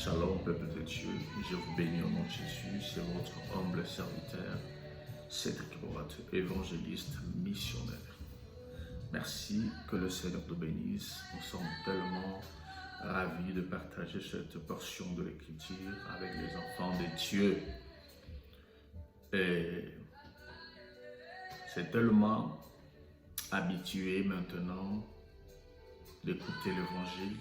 Shalom, peuple de Dieu, je vous bénis au nom de Jésus, c'est votre humble serviteur, Cédric Boite, évangéliste missionnaire. Merci, que le Seigneur nous bénisse. Nous sommes tellement ravis de partager cette portion de l'Écriture avec les enfants de Dieu. Et c'est tellement habitué maintenant d'écouter l'Évangile.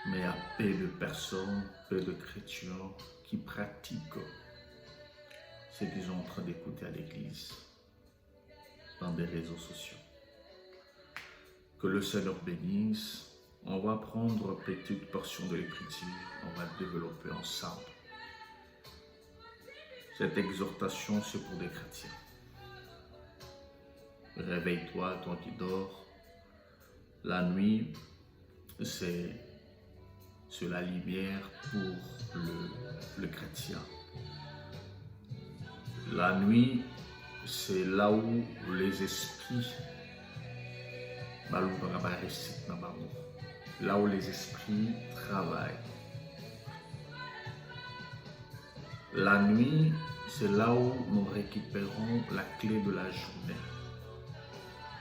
Mais il y a peu de personnes, peu de chrétiens qui pratiquent ce qu'ils sont en train d'écouter à l'église, dans des réseaux sociaux. Que le Seigneur bénisse. On va prendre une petite portion de l'Écriture, on va développer ensemble. Cette exhortation, c'est pour des chrétiens. Réveille-toi, toi qui dors. La nuit, c'est la lumière pour le chrétien. La nuit, c'est là où les esprits, là où les esprits travaillent. La nuit, c'est là où nous récupérons la clé de la journée.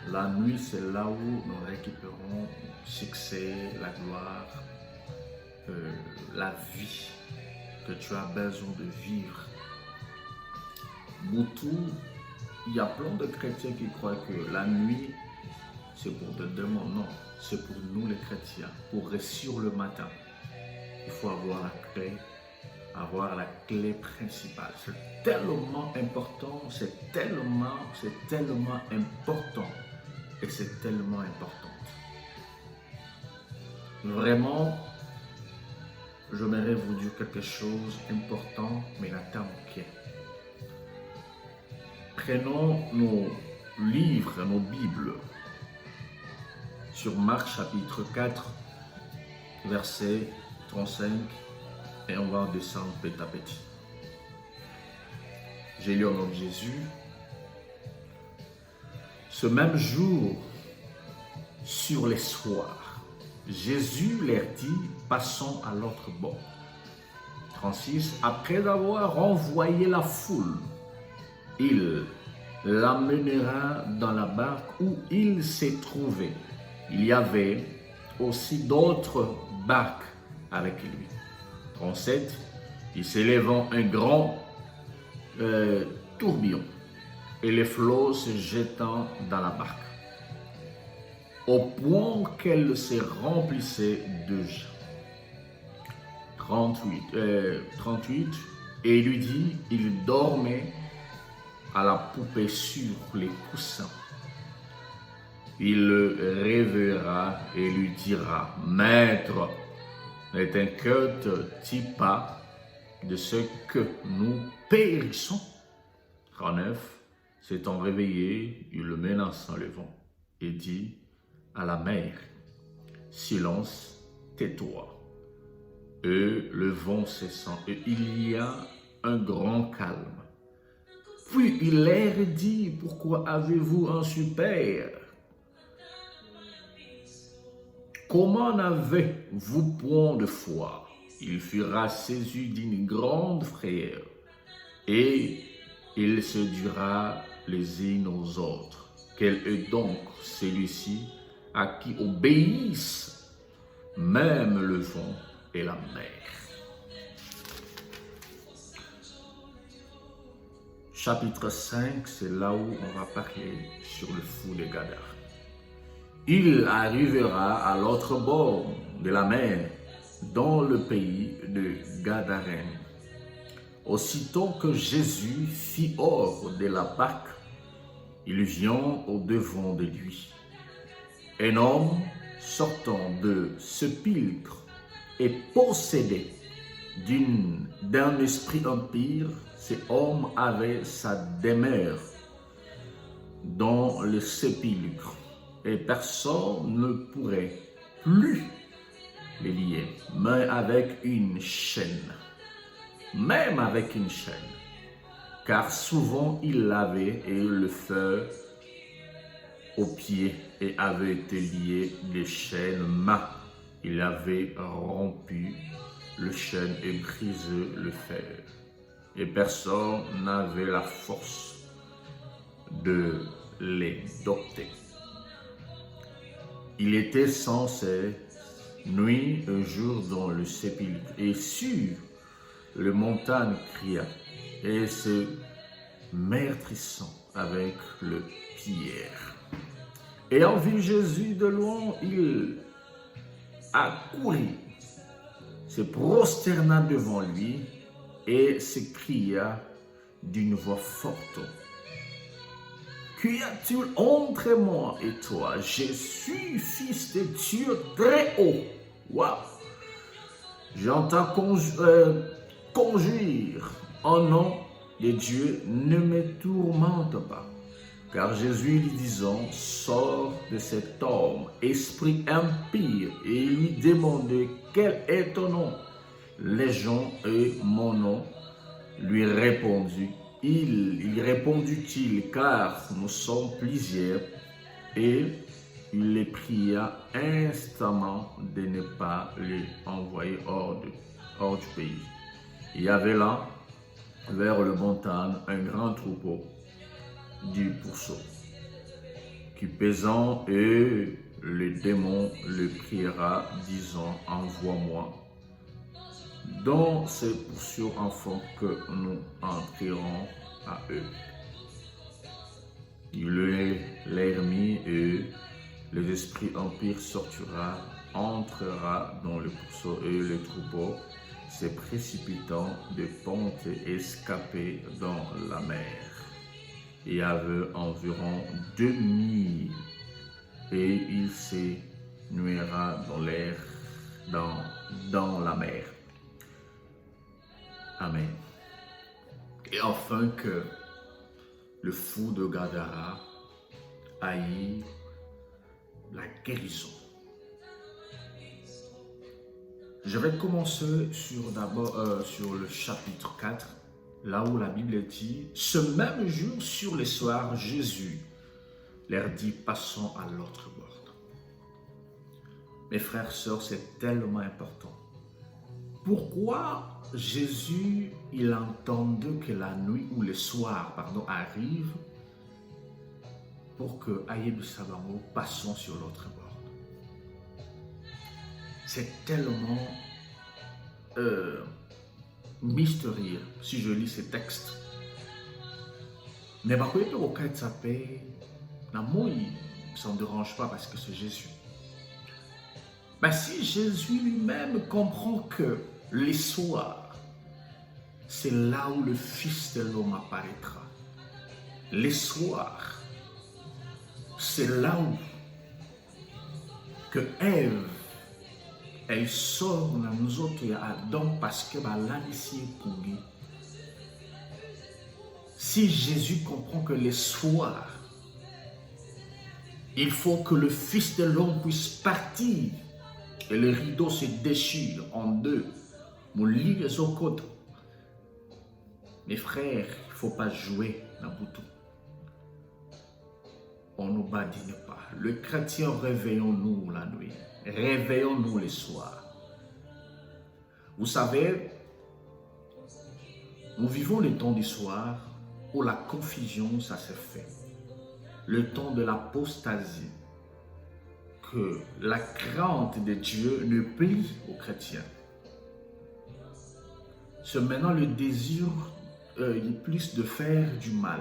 La nuit, c'est là où nous récupérons le succès, la gloire, la vie que tu as besoin de vivre. Boutou, il y a plein de chrétiens qui croient que la nuit, c'est pour le démon. Non, c'est pour nous les chrétiens. Pour réussir le matin, il faut avoir la clé principale. C'est tellement important, c'est tellement important. Et c'est tellement important. Vraiment, j'aimerais vous dire quelque chose d'important, mais n'attends pas. Prenons nos livres, nos Bibles, sur Marc chapitre 4, verset 35, et on va descendre petit à petit. J'ai lu au nom de Jésus. Ce même jour, sur les soirs, Jésus leur dit, passons à l'autre bord. 36. Après avoir renvoyé la foule, il l'amènera dans la barque où il s'est trouvé. Il y avait aussi d'autres barques avec lui. 37. Il s'élevant un grand tourbillon et les flots se jetant dans la barque, au point qu'elle se remplissait de gens. 38. Et il lui dit, il dormait à la poupée sur les coussins. Il le réveillera et lui dira, Maître, ne t'inquiètes-tu pas de ce que nous périssons? 39. S'étant réveillé, il le menaça le vent et dit à la mer, silence, tais-toi. Et le vent cessant, et il y a un grand calme. Puis il leur dit, pourquoi avez-vous un super? Comment n'avez-vous point de foi? Il furent saisis d'une grande frayeur, et il se dira les uns aux autres. Quel est donc celui-ci à qui obéissent même le vent et la mer? Chapitre 5, c'est là où on va parler sur le fou de Gadara. Il arrivera à l'autre bord de la mer, dans le pays de Gadarène. Aussitôt que Jésus fit hors de la barque, il vient au-devant de lui. Un homme sortant de sépulcre et possédé d'un esprit impur, cet homme avait sa demeure dans le sépulcre et personne ne pourrait plus le lier, même avec une chaîne. Car souvent il l'avait et le feu aux pieds et avait été lié des chaînes mains Il avait rompu le chêne et brisé le fer. Et personne n'avait la force de les dompter. Il était sans cesse, nuit et jour dans le sépulcre, et sur les montagnes cria, et se meurtrissant avec le pierre. Ayant vu Jésus de loin, il accourut, se prosterna devant lui et s'écria d'une voix forte: Qu'y a-t-il entre moi et toi, Jésus, fils de Dieu très haut? Waouh! J'entends conjure en nom de Dieu, ne me tourmente pas. Car Jésus lui disant, sors de cet homme, esprit impie, et lui demandait, quel est ton nom? Légion est mon nom, lui répondit. Il répondit-il, car nous sommes plusieurs, et il les pria instamment de ne pas les envoyer hors du pays. Il y avait là, vers le montagne, un grand troupeau du pourceau, qui pesant, et le démon le priera, disant, envoie-moi dans ces pourceaux afin que nous entrerons à eux. Il les remit, et les esprits empires sortira, entrera dans le pourceau, et le troupeau, se précipitant de pente, escapé dans la mer. Il y avait environ 2000, et il se nuira dans l'air, dans la mer. Amen. Et enfin que le fou de Gadara aille la guérison. Je vais commencer sur le chapitre 4, là où la Bible dit, ce même jour sur le soir, Jésus leur dit, passons à l'autre bord. Mes frères, sœurs, c'est tellement important. Pourquoi Jésus, il entendait que la nuit ou le soir, arrive pour que Aïe Sabango passons sur l'autre bord? C'est tellement mystérieux si je lis ces textes. Mais ça ne dérange pas parce que c'est Jésus. Mais si Jésus lui-même comprend que les soirs, c'est là où le Fils de l'homme apparaîtra. Les soirs, c'est là où que Ève, elle sort dans nous autres et Adam parce que là ici est pour lui. Si Jésus comprend que les soirs, il faut que le Fils de l'homme puisse partir et le rideau se déchire en deux. Mon lit les côtes. Mes frères, il ne faut pas jouer dans le bouton. On ne badine pas. Le chrétien, réveillons-nous la nuit. Réveillons-nous les soirs. Vous savez, nous vivons le temps du soir où la confusion, ça se fait. Le temps de l'apostasie. Que la crainte de Dieu ne plie aux chrétiens. C'est maintenant le désir plus de faire du mal.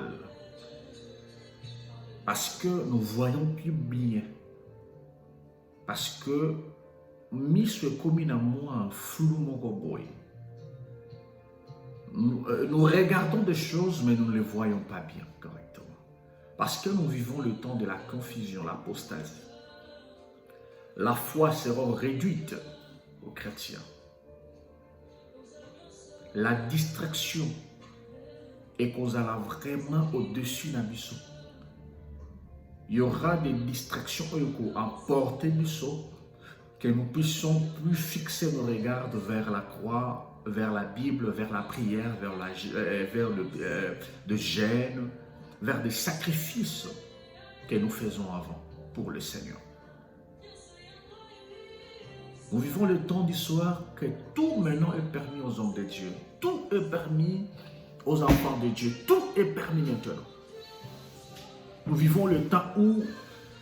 Parce que nous voyons plus bien. Parce que mis commune à moi un flou mon nous regardons des choses mais nous ne les voyons pas bien correctement. Parce que nous vivons le temps de la confusion, l'apostasie. La foi sera réduite aux chrétiens. La distraction est causera vraiment au-dessus d'un buisson. Il y aura des distractions à portée du saut, que nous puissions plus fixer nos regards vers la croix, vers la Bible, vers la prière, vers le jeûne, vers des sacrifices que nous faisons avant pour le Seigneur. Nous vivons le temps du soir que tout maintenant est permis aux hommes de Dieu. Tout est permis aux enfants de Dieu. Tout est permis maintenant. Nous vivons le temps où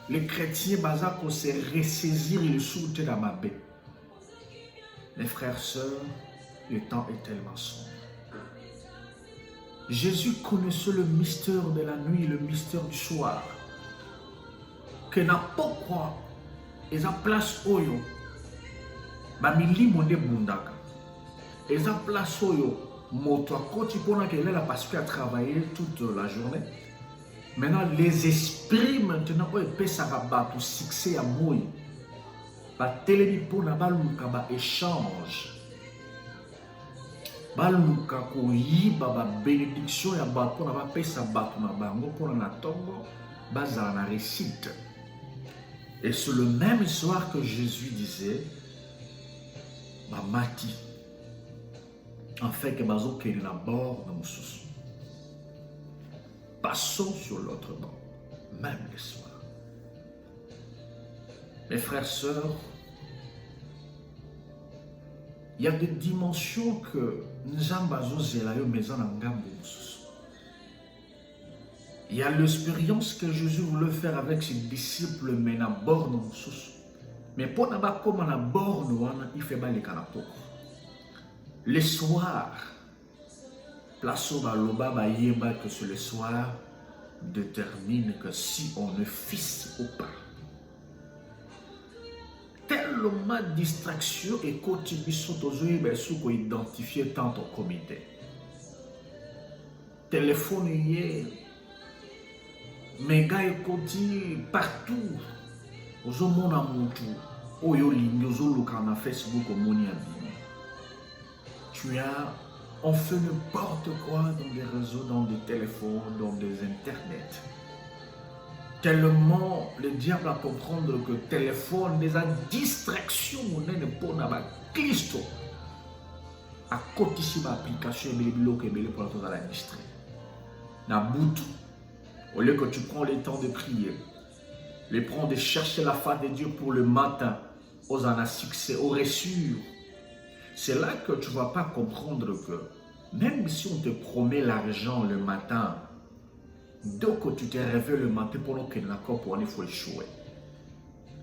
les chrétiens basent se ressaisir et le soutien dans ma baie. Mes frères, sœurs, le temps est tellement sombre. Jésus connaissait le mystère de la nuit, le mystère du soir. Que n'importe quoi, ils ont place oyo. Bamili monde bundaka. Ils ont place oyo. Moto akoti pendant qu'elle est là parce qu'elle a travaillé toute la journée. Maintenant, les esprits maintenant, ils peuvent s'abattre succès à moi. Ba télébi pour na baluka ba échange. Baluka ko yiba ba bénédiction ya ba pour na ba pesa bato na bango pour na tongo bazala na récite. Et c'est le même soir que Jésus disait ba mati en fait que bazo keli na bord na mususu. Passons sur l'autre bord, même le soir. Mes frères, sœurs, il y a des dimensions que nous avons il y a l'expérience que Jésus voulait faire avec ses disciples, mais à bord de mais pour ne pas comme à bord, il fait mal les canapés. Le soir, place au loba que c'est le soir détermine que si on est fils ou pas. Tellement de distraction et contribution aux identifier tant au comité. Téléphone hier, méga écouti partout. Aux hommes à mon tour, aux lignes, aux autres sur Facebook, au Monia. Tu as, on fait n'importe quoi dans des réseaux, dans des téléphones, dans des internets. Tellement le diable a comprendre que le téléphone des distractions on est pour n'avoir Christ à côté de l'application et de pour la distraire. Na bout, au lieu que tu prends le temps de prier, le temps de chercher la face de Dieu pour le matin, aux en succès, aux reçures, c'est là que tu ne vas pas comprendre que même si on te promet l'argent le matin, donc tu te réveilles le matin pendant que l'accord pour il faut échouer.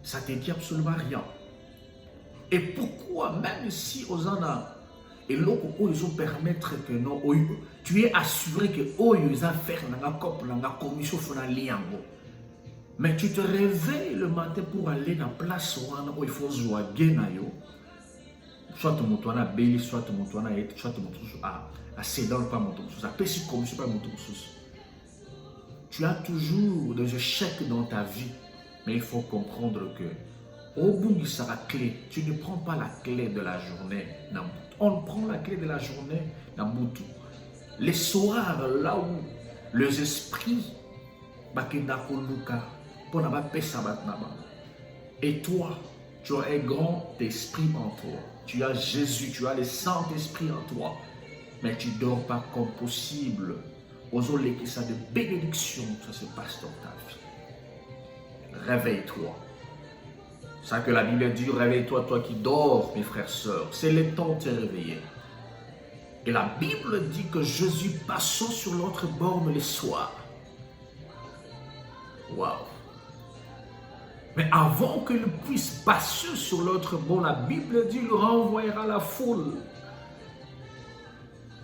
Ça ne te dit absolument rien. Et pourquoi, même si aux en a, et l'autre, ils ont permettre que non, tu es assuré que ils ont fait la commission liango. Mais tu te réveilles le matin pour aller dans la place où il faut jouer soit tu as belli, soit tu as sédal pas mon ça peut si commission pas mon tu as toujours des échecs dans ta vie, mais il faut comprendre que au bout de sa clé, tu ne prends pas la clé de la journée. On prend la clé de la journée dans Boutou. Les soirs, là où les esprits, et toi, tu as un grand esprit en toi. Tu as Jésus, tu as le Saint-Esprit en toi, mais tu ne dors pas comme possible. Osons que ça de bénédiction, ça se passe dans ta vie. Réveille-toi. Ça que la Bible dit, réveille-toi, toi qui dors, mes frères, sœurs. C'est le temps de te réveiller. Et la Bible dit que Jésus passant sur l'autre bord le soir. Waouh! Mais avant qu'il puisse passer sur l'autre bord, la Bible dit, il le renvoyera la foule.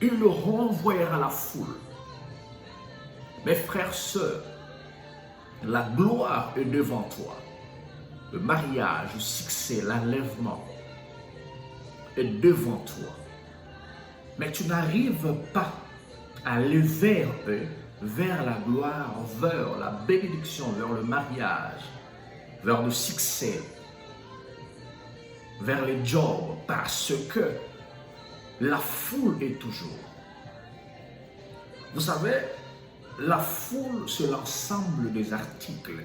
Il le renvoyera la foule. Mes frères, sœurs, la gloire est devant toi. Le mariage, le succès, l'enlèvement est devant toi. Mais tu n'arrives pas à aller vers eux, vers la gloire, vers la bénédiction, vers le mariage, vers le succès, vers les jobs, parce que la foule est toujours. Vous savez, la foule, c'est l'ensemble des articles.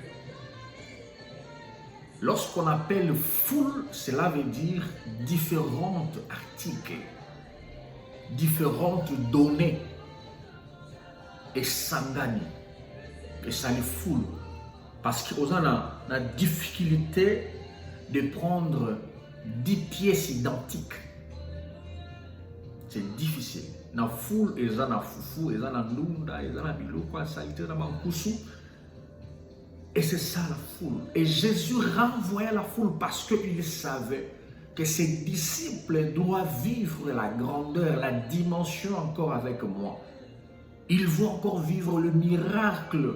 Lorsqu'on appelle foule, cela veut dire différents articles, différentes données. Et sangani. Et ça les foule. Parce qu'on a la difficulté de prendre 10 pièces identiques. C'est difficile. Na foule, ils ont na foufou, ils ont na ndunda, ils ont na biloko, salité, na mankusu. Et c'est ça la foule. Et Jésus renvoyait la foule parce qu'il savait que ses disciples doivent vivre la grandeur, la dimension encore avec moi. Ils vont encore vivre le miracle.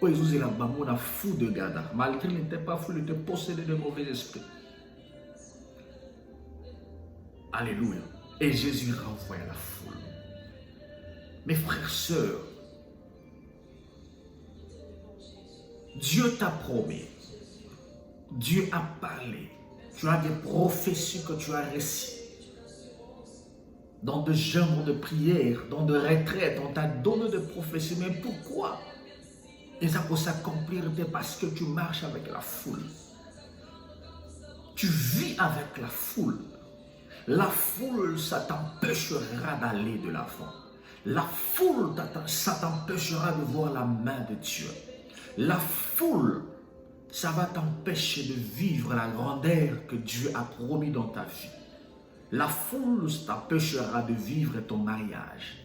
Jésus est la fou de Gadara. Malgré qu'il n'était pas fou, il était possédé de mauvais esprits. Alléluia. Et Jésus renvoie la foule. Mes frères, sœurs, Dieu t'a promis. Dieu a parlé. Tu as des prophéties que tu as reçues. Dans de jeûnes de prière, dans de retraites, on t'a donné des prophéties. Mais pourquoi? Et ça peut s'accomplir parce que tu marches avec la foule. Tu vis avec la foule. La foule, ça t'empêchera d'aller de l'avant. La foule, ça t'empêchera de voir la main de Dieu. La foule, ça va t'empêcher de vivre la grandeur que Dieu a promis dans ta vie. La foule t'empêchera de vivre ton mariage.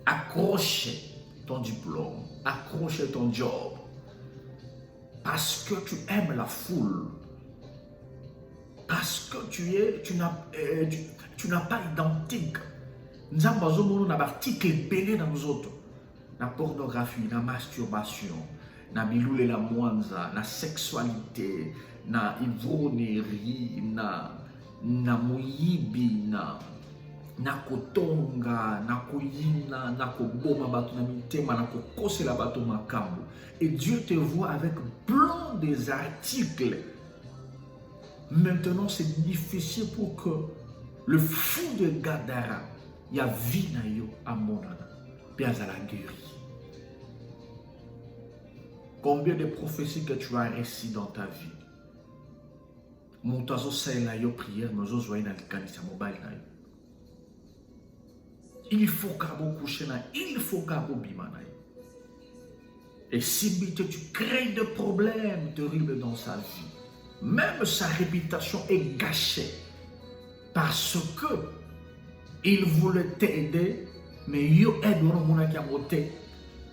Accrocher ton diplôme, accrocher ton job. Parce que tu aimes la foule. Parce que tu n'as pas identique. Nous avons un article belé dans nous autres. La pornographie, la masturbation, la biloule la mwanza, la sexualité, la ivrognerie, na muyibi, na kotonga, na koyina, na koboma bato na mitema, na kokose la bato makambo. Et Dieu te voit avec plein des articles. Maintenant, c'est difficile pour que le fou de Gadara, il y a vie na yo à monana, bien à la guéri. Combien de prophéties que tu as reçues dans ta vie? Montazo say na yo prière, mais zo zoye na likanisa mobile na yo. Il faut qu'à coucher na, il faut qu'à bima na yo. Et si tu crées des problèmes terribles dans sa vie, même sa réputation est gâchée parce que il voulait t'aider, mais yo aide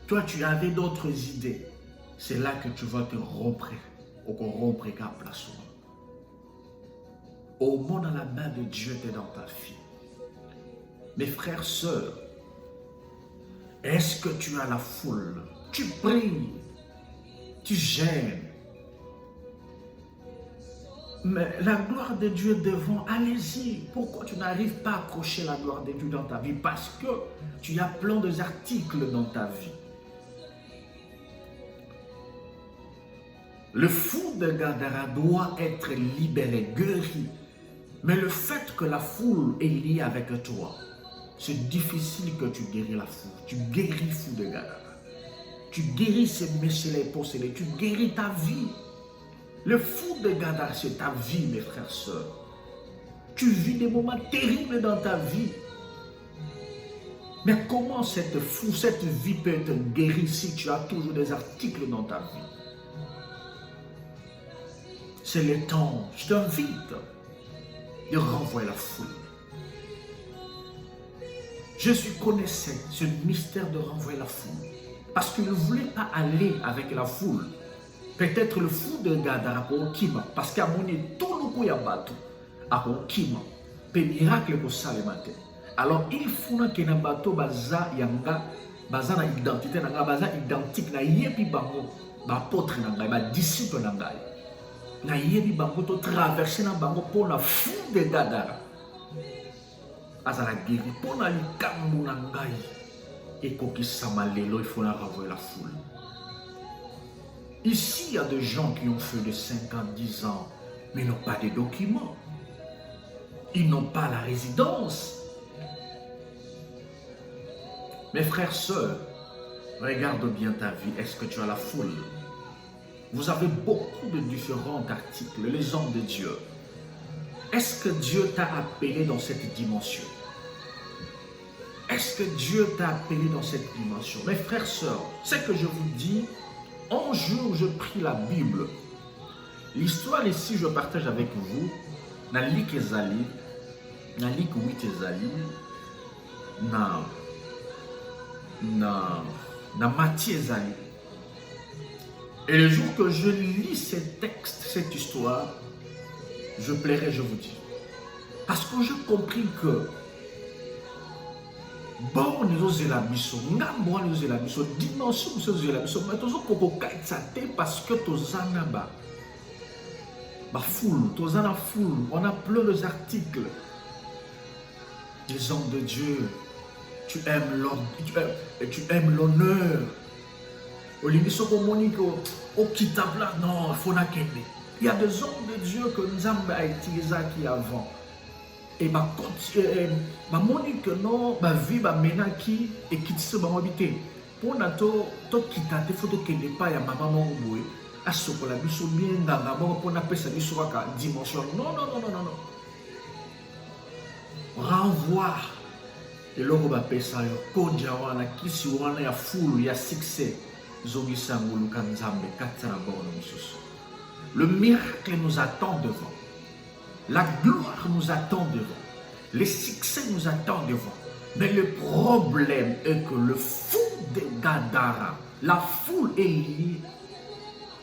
toi tu avais d'autres idées. C'est là que tu vas te rompre ou qu'on rompre qu'à place. Au monde à la main de Dieu t'es dans ta vie. Mes frères, sœurs, est-ce que tu as la foule? Tu pries, tu gênes. Mais la gloire de Dieu devant, allez-y. Pourquoi tu n'arrives pas à accrocher la gloire de Dieu dans ta vie? Parce que tu as plein d'articles dans ta vie. Le fou de Gadara doit être libéré, guéri. Mais le fait que la foule est liée avec toi, c'est difficile que tu guéris la foule. Tu guéris fou de Gadara. Tu guéris ces messieurs possédés. Tu guéris ta vie. Le fou de Gadara, c'est ta vie, mes frères, sœurs. Tu vis des moments terribles dans ta vie. Mais comment cette vie peut être guérie si tu as toujours des articles dans ta vie? C'est le temps. Je t'invite de renvoyer la foule. Jésus connaissait ce mystère de renvoyer la foule. Parce qu'il ne voulait pas aller avec la foule. Peut-être le fou de Gadara pour Kima. Parce qu'à mon état, tout le coup y a battu. À Kima. Pe miracle pour ça le matin. Alors il faut que na bateau baza yanga baza na identité na baza identique na yebi bango ba apôtre na ngai ba disciple na ngai. Na yebi bango to traverser na bango pour la fou de Gadara. Azala guéri pour na likambo na ngai. Et kokisama lelo il faut la renvoyer la foule. Ici, il y a des gens qui ont fait de 5 ans, 10 ans, mais ils n'ont pas de documents. Ils n'ont pas la résidence. Mes frères, sœurs, regarde bien ta vie. Est-ce que tu as la foule? Vous avez beaucoup de différents articles, les hommes de Dieu. Est-ce que Dieu t'a appelé dans cette dimension? Est-ce que Dieu t'a appelé dans cette dimension? Mes frères, sœurs, ce que je vous dis, un jour, je pris la Bible. L'histoire ici, je partage avec vous. na lik ezali, na lik 8 ezali, na Matthieu ezali. Et le jour que je lis ces textes, cette histoire, je plairai, je vous dis. Parce que j'ai compris que bon, nous sommes la mission, nous sommes la mission, dimension, nous sommes la mission, mais nous sommes parce que nous sommes la foule, on a plein d'articles. Des hommes de Dieu, tu aimes l'honneur. Il y a des hommes de Dieu que nous avons utilisés qui avant. Et Monique non, vie menaki et qui se habiter. Pour nato, to kita te photo qui n'est pas ya maman mongoué. À ce que la biso bien dans la mort pour n'appeler sa biso à dimension. Non. Renvoi. Et là on va payer ça. Konja wana kisi wana ya full ya succès. Zogi sangulu kanzambe katara bono mususu. Le miracle nous attend devant. La gloire nous attend devant. Les succès nous attendent devant. Mais le problème est que le fou de Gadara, la foule est liée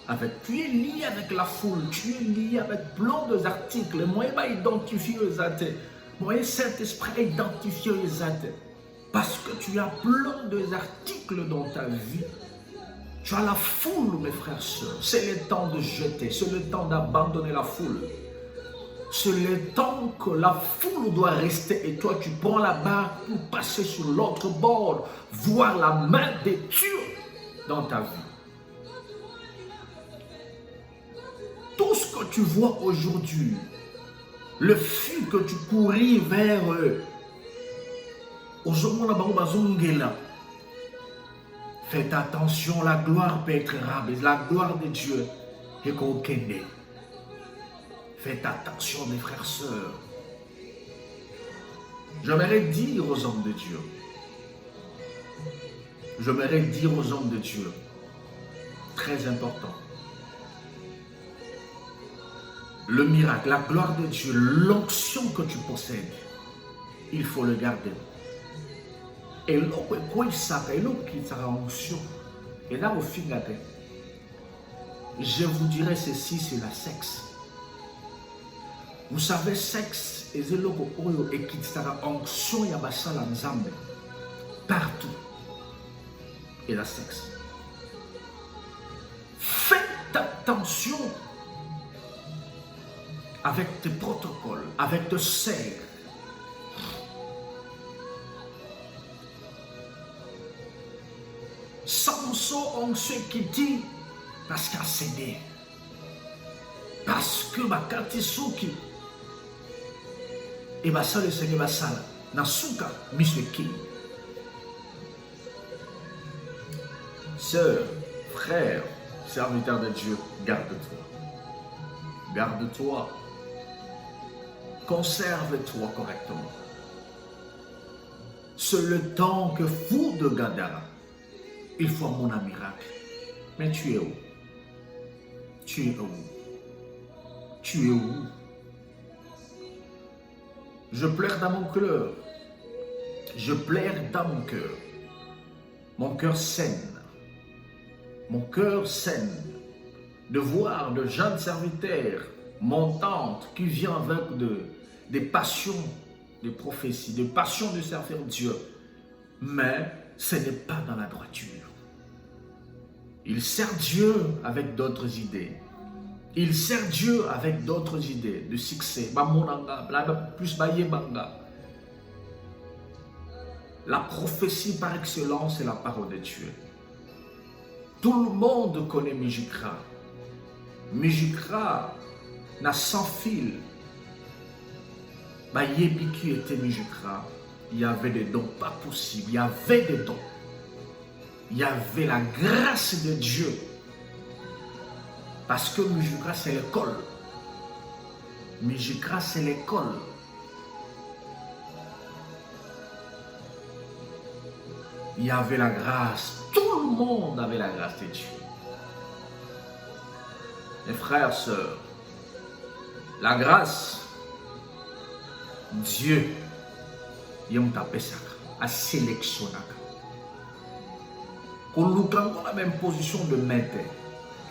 avec. Tu es lié avec la foule, tu es lié avec plein d'articles. Moi, je vais identifier les athées. Moi, Saint-Esprit identifier les athées. Parce que tu as plein d'articles dans ta vie. Tu as la foule, mes frères et sœurs. C'est le temps de jeter, c'est le temps d'abandonner la foule. C'est le temps que la foule doit rester et toi tu prends la barre pour passer sur l'autre bord, voir la main de Dieu dans ta vie. Tout ce que tu vois aujourd'hui, le fil que tu couris vers eux, faites attention, la gloire peut être rabaissée, la gloire de Dieu est conquête. Faites attention, mes frères et sœurs. J'aimerais dire aux hommes de Dieu, très important, le miracle, la gloire de Dieu, l'onction que tu possèdes, il faut le garder. Et quoi ça, qui sera onction. Et là, au fil de la tête, je vous dirai ceci sur la sexe. Vous savez, sexe et zéloko oyo et qui sera onction yabasala nzambe partout. Et la sexe. Faites attention avec tes protocoles, avec tes serres. Samson onction qui dit parce qu'il a cédé. Parce que ma katisuki et ma salle et seigneur basala nasuka misweki. Sœur, frère, serviteur de Dieu, garde-toi. Garde-toi. Conserve-toi correctement. C'est le temps que fou de Gadara. Il faut mon miracle. Mais tu es où? Tu es où? Tu es où? Je pleure dans mon cœur. Je pleure dans mon cœur. Mon cœur saigne. Mon cœur saigne de voir de jeunes serviteurs montantes qui viennent avec des passions, des prophéties, des passions de servir Dieu. Mais ce n'est pas dans la droiture. Il sert Dieu avec d'autres idées. Il sert Dieu avec d'autres idées de succès. La prophétie par excellence est la parole de Dieu. Tout le monde connaît Mijikra. Mijikra n'a sans fil. Yébiki était Mijikra. Il y avait des dons pas possibles. Il y avait des dons. Il y avait la grâce de Dieu. Parce que Mijikra, c'est l'école. Mijikra, c'est l'école. Il y avait la grâce. Tout le monde avait la grâce de Dieu. Mes frères, sœurs, la grâce Dieu, il a sélectionné. Qu'on nous dans la même position de maître,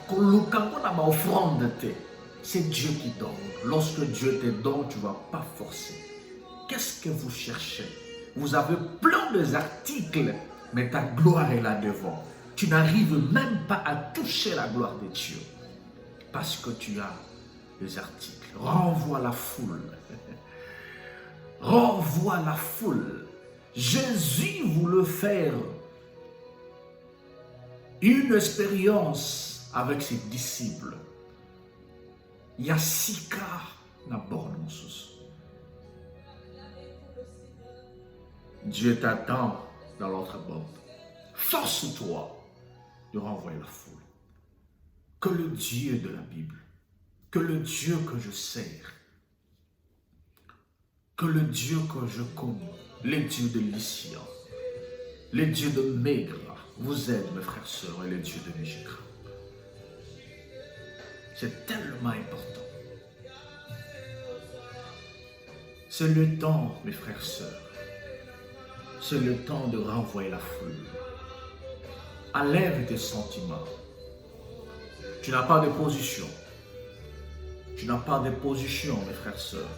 qu'on nous dans la offrande, c'est Dieu qui donne. Lorsque Dieu te donne, tu ne vas pas forcer. Qu'est-ce que vous cherchez? Vous avez plein d'articles, mais ta gloire est là devant. Tu n'arrives même pas à toucher la gloire de Dieu parce que tu as des articles. Renvoie la foule. Renvoie la foule. Jésus voulait faire une expérience avec ses disciples. Il y a 6 cas dans la borne. Dieu t'attend dans l'autre bord. Force-toi de renvoyer la foule. Que le Dieu de la Bible, que le Dieu que je sers, que le Dieu que je connais, le Dieu de Lycia, le Dieu de Maigre, vous aide, mes frères et sœurs, et le Dieu de Mijikra. C'est tellement important. C'est le temps, mes frères et sœurs. C'est le temps de renvoyer la foule. Enlève tes sentiments. Tu n'as pas de position. Tu n'as pas de position, mes frères et sœurs.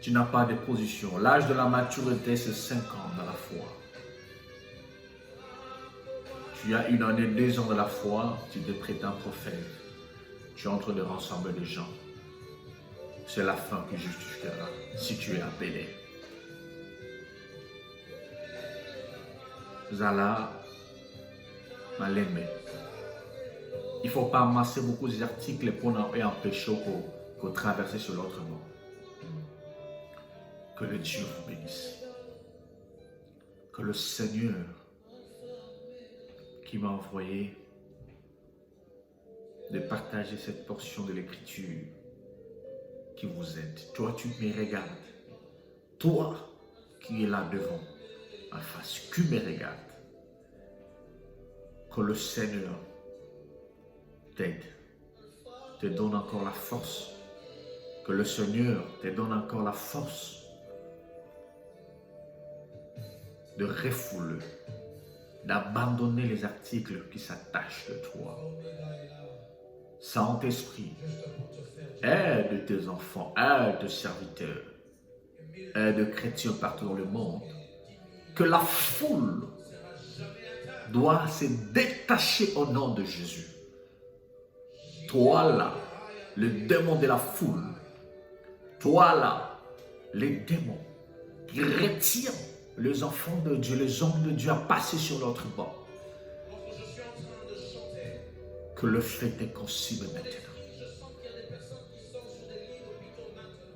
Tu n'as pas de position. L'âge de la maturité, c'est 5 ans dans la foi. Tu as 1 année, 2 ans de la foi, tu te prétends prophète. Tu es en train de rassembler des gens. C'est la fin qui justifiera si tu es appelé. Zala, Maleme. Il ne faut pas amasser beaucoup d'articles pour empêcher qu'on traverse sur l'autre bord. Que le Dieu vous bénisse. Que le Seigneur qui m'a envoyé de partager cette portion de l'Écriture qui vous aide. Toi, tu me regardes. Toi qui es là devant, en face, qui me regarde. Que le Seigneur t'aide, te donne encore la force. Que le Seigneur te donne encore la force de refouler, d'abandonner les articles qui s'attachent de toi. Saint-Esprit, aide tes enfants, aide tes serviteurs, aide chrétiens partout dans le monde. Que la foule doit se détacher au nom de Jésus. Toi là, le démon de la foule, toi là, les démons qui retiennent les enfants de Dieu, les hommes de Dieu à passer sur l'autre bord. Que le feu te consume maintenant.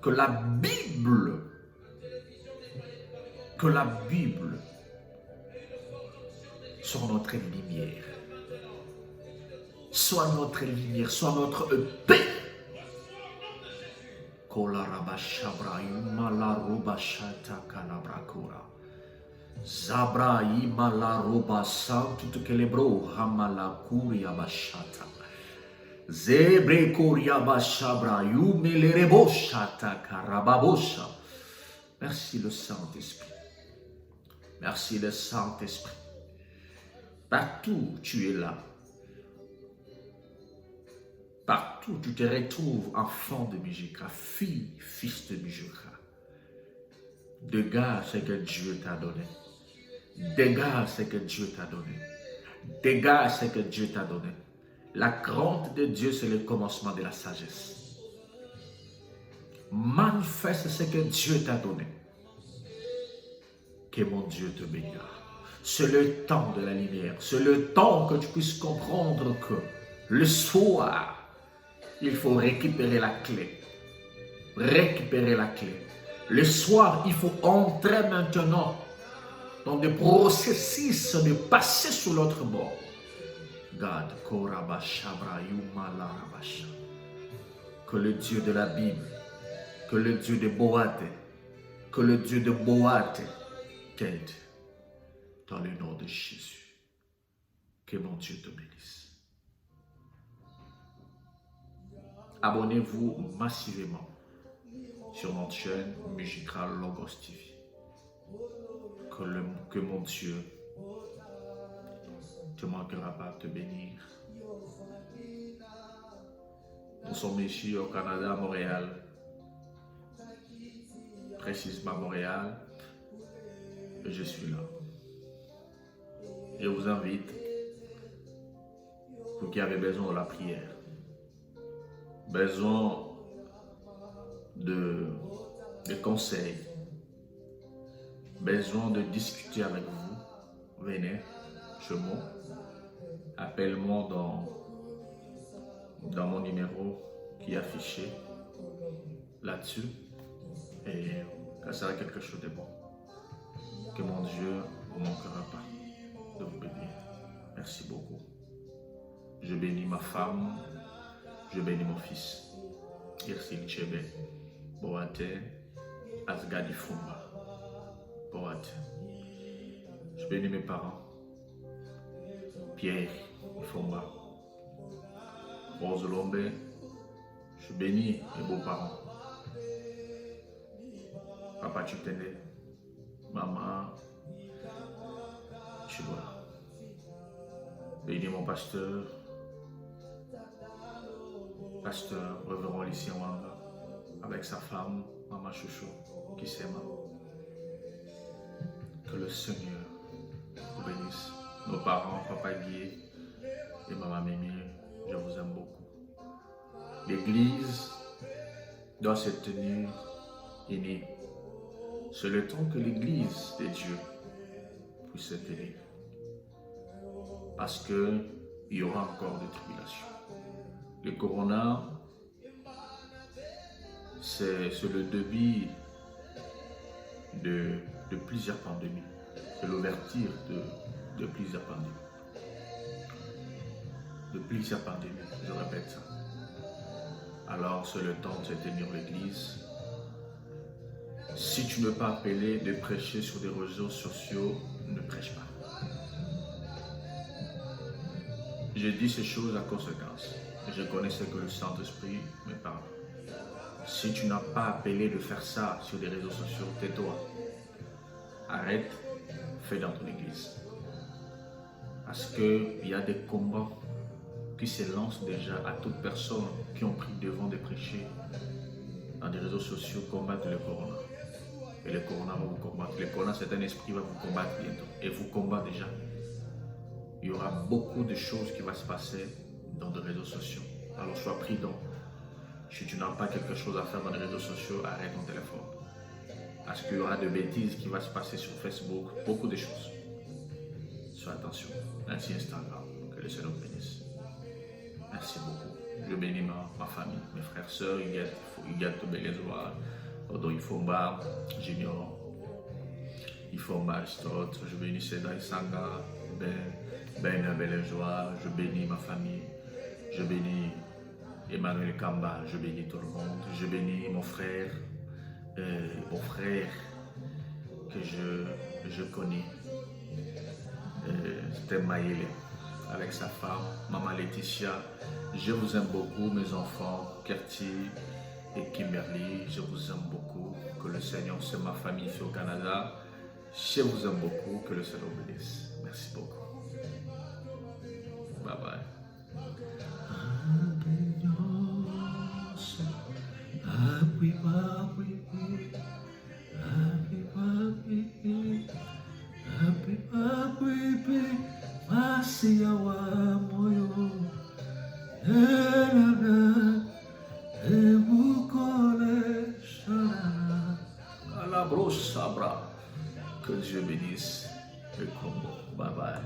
Que la Bible soit notre lumière. Soit notre lumière, soit notre paix. Zabra imala roba santu kelebro hamala kuria bashata. Zebre koria bashabra yumelerebo shata karababosha. Merci le Saint-Esprit. Merci le Saint-Esprit. Partout tu es là. Partout tu te retrouves enfant de Mijikra, fille, fils de Mijikra. Dégage ce que Dieu t'a donné. Dégage ce que Dieu t'a donné. Dégage ce que Dieu t'a donné. La crainte de Dieu, c'est le commencement de la sagesse. Manifeste ce que Dieu t'a donné. Que mon Dieu te bénira. C'est le temps de la lumière. C'est le temps que tu puisses comprendre que le soir, il faut récupérer la clé. Récupérer la clé. Le soir, il faut entrer maintenant dans des processus de passer sur l'autre bord. Que le Dieu de la Bible, que le Dieu de Boate, que le Dieu de Boate t'aide dans le nom de Jésus. Que mon Dieu te bénisse. Abonnez-vous massivement sur notre chaîne musicale Logos TV. Que mon Dieu ne manquera pas de te bénir. Nous sommes ici au Canada, à Montréal, précisément à Montréal, et je suis là. Je vous invite, vous qui avez besoin de la prière, besoin de conseils, besoin de discuter avec vous, venez chez moi, appelle-moi dans mon numéro qui est affiché là-dessus et ça sera quelque chose de bon. Que mon Dieu ne vous manquera pas de vous bénir. Merci beaucoup. Je bénis ma femme, je bénis mon fils. Irsil Chebe, Boate, Asgadi Fumba, Boate. Je bénis mes parents, Pierre Fumba, Rose Lombe. Je bénis mes beaux-parents. Papa Chutene, Maman Chibora. Bénis mon pasteur, Révérend Lucien Wanga, avec sa femme, Maman Chouchou, qui s'aime. Que le Seigneur vous bénisse. Nos parents, Papa Guy et Maman Mimi, je vous aime beaucoup. L'église doit se tenir unie. C'est le temps que l'église de Dieu puisse se tenir. Parce qu'il y aura encore des tribulations. Le corona, c'est le début de plusieurs pandémies. C'est l'ouverture de plusieurs pandémies. De plusieurs pandémies, je répète ça. Alors c'est le temps de se tenir l'église. Si tu ne veux pas appeler de prêcher sur des réseaux sociaux, ne prêche pas. Je dis ces choses à conséquence. Je connais ce que le Saint-Esprit me parle. Si tu n'as pas appelé de faire ça sur des réseaux sociaux, tais-toi. Arrête, fais dans ton église. Parce qu'il y a des combats qui se lancent déjà à toute personne qui ont pris devant de prêcher dans des réseaux sociaux combattre le corona. Et le corona va vous combattre. Le corona, c'est un esprit qui va vous combattre bientôt. Et vous combat déjà. Il y aura beaucoup de choses qui vont se passer dans des réseaux sociaux. Alors sois prudent. Si tu n'as pas quelque chose à faire dans les réseaux sociaux, arrête ton téléphone. Parce qu'il y aura des bêtises qui vont se passer sur Facebook, beaucoup de choses. Sois attention. Ainsi Instagram. Que le Seigneur bénisse. Merci beaucoup. Je bénis ma famille, mes frères, sœurs, Igat Belezoa, Odo Ifomba, Junior, Ifomba Aristot, je bénis Seda Isanga, Ben Belezoa, je bénis ma famille, je bénis Emmanuel Kamba, je bénis tout le monde, je bénis mon frère que je connais, c'était Maïle, avec sa femme, Maman Laetitia. Je vous aime beaucoup, mes enfants, Kerti et Kimberly. Je vous aime beaucoup. Que le Seigneur, c'est ma famille ici au Canada. Je vous aime beaucoup. Que le Seigneur vous bénisse. Merci beaucoup. Bye bye. Que Dieu bénisse le Congo. Bye bye.